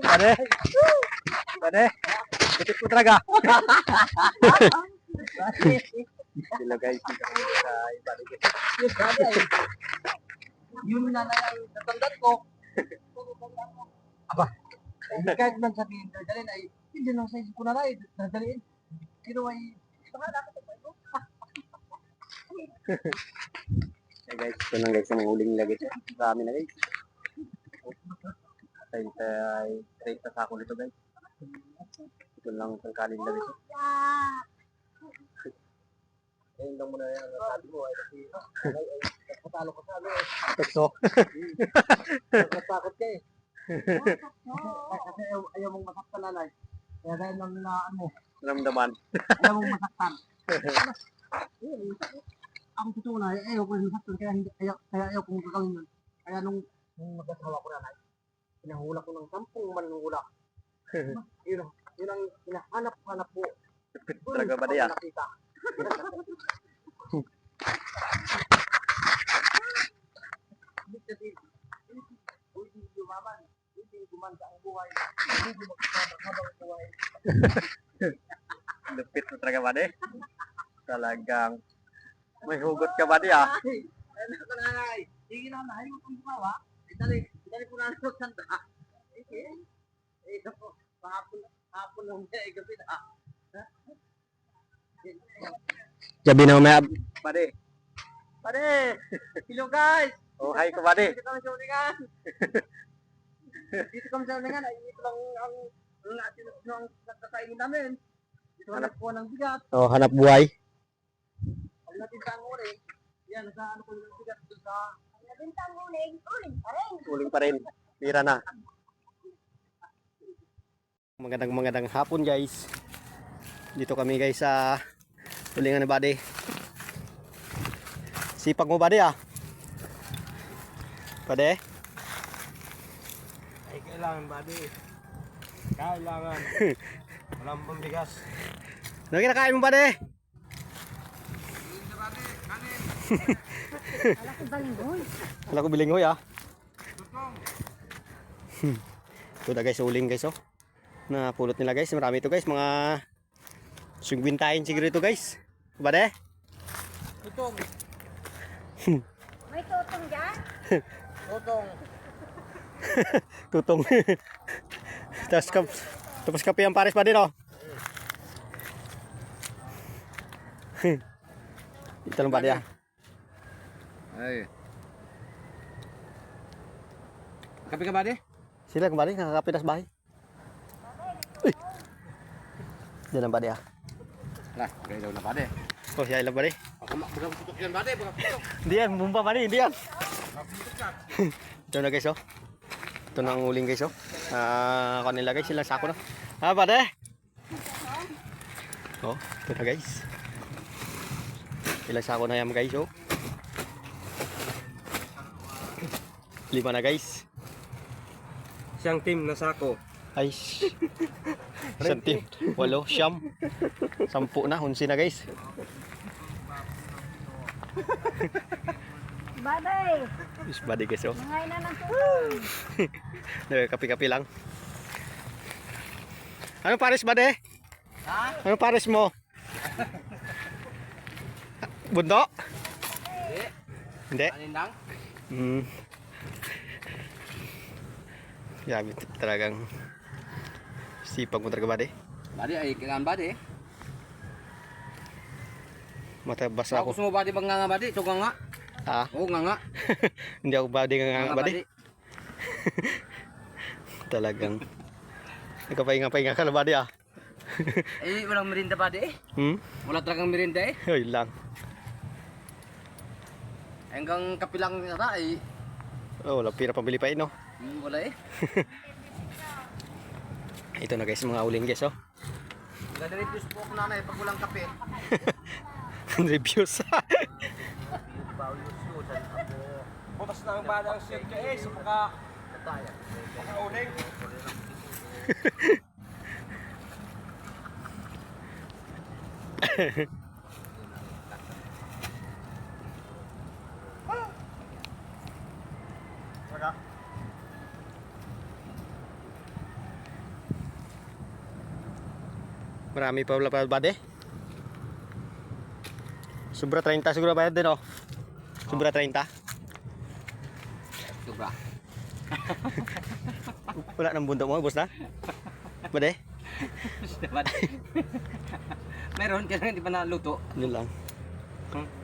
Pare. Pare. Bitik ko talaga. Sila guys. Yun na natandaan ko. Aba, kahit man sabihin dadalhin ay hindi lang sa isip ko na rin dadalhin. Pero ay baka nakatapay ko. Hey guys, ito lang guys ang huling lagi sa amin na guys. 30 sako nito guys. Ito lang ang kanin lagi. Ayun lang muna yan. Sabi mo ay kasi patalo ko sa ano eh. Tukso. Natatakot ka eh. Kasi ayaw mong masaktan nanay. Kaya dahil lang na ano, Ramdaman. ayaw mong masaktan. Ako totoo na, ayaw ko masaktan kaya ayaw kong gagawin yun. Kaya nung mag-asawa ko nanay, pinahula ko ng 10 manhula. Yun ang hinahanap-hanap ko. Talaga ba niya? Nakita. Ibig sabihin, hindi yumaman, hindi gumanda ang buhay, hindi magkakabang habang buhay. Lupit mo talaga ba Talagang may hugot ka ba ah? Ay, ano ka nanay? Sige na, ayaw kong gumawa. Dali ko na ng sanda. Ako, hapon lang niya, gabi na. Gabi na umaya. Pare! Hello guys! Oh, hi ka buddy. Dito kami sa ulingan! Dito kami sa ulingan, ay ito lang ang nagkakainin namin. Dito kami nagkuha ng bigat. Oh, hanap buhay. Pag natintang uling, yan, nasa ano ko yung bigat doon sa... Nabintang uling pa rin. Uling pa rin. Tira na. Magandang hapon guys. Dito kami guys sa ulingan ni buddy. Sipag mo buddy ah. Buddy? Ay, kailangan buddy. Kailangan. Walang pambigas. Ano kinakain mo buddy? Wala ko balinghoy. Wala ko bilinghoy ah. Ito na guys, uling guys oh. Napulot nila guys, marami ito guys, mga sungwintahin siguro ito guys. Buddy? Tutong. May tutong dyan? Tutong. Tutong. Tapos kape ang pares buddy no? Ito lang buddy ah. Ay. Kape ka buddy? Sila kembali kakakape nas bahay. Uy. Diyan ang buddy ah. Lah, kaya daw na buddy. Oh, siya ilang buddy. Ako bagang putok yan buddy, bagang putok. Hindi yan, bumpa buddy, hindi yan. Ito na guys oh. Ito na ang uling guys oh. Kanila guys, silang sako na. Ah, buddy. Oh, ito na guys. Ilang sako na yan guys oh. 5 na guys. Siyang team na sako. Ay, isang team. 8, 9, 10 na, 11 na guys. Baday! Is body guys oh. Mangay na ng tutong. Kapi-kapi lang. Anong pares bade? Ha? Anong pares mo? Bundo? Hindi. Anindang? Grabe talagang sipag mo talaga bade. Buddy ay kailangan buddy. Matabas ako. Gusto mo buddy bang nga buddy? Ito nga. Ah? Oo nga. Hindi ako bade nga bade. Talagang nagkapahinga-pahinga ka na bade ah. Eh, walang merinda buddy eh. Wala talagang merinda eh. Yun lang. Hanggang kapilang nata eh. Oh, wala pira pambili pa no. Wala eh. Ito na guys, mga uling guys oh. Gada-reviews po ako nanay pag walang kape. Reviews. Butas na ang badang sirka eh. Sa pagka... uling. Marami pa wala pa bade. Sobra 30 siguro bayad din oh. Sobra 30. Sobra. Wala nang bundok mo, boss na. Bade? Meron, kaya hindi pa naluto. Yun lang. Hmm?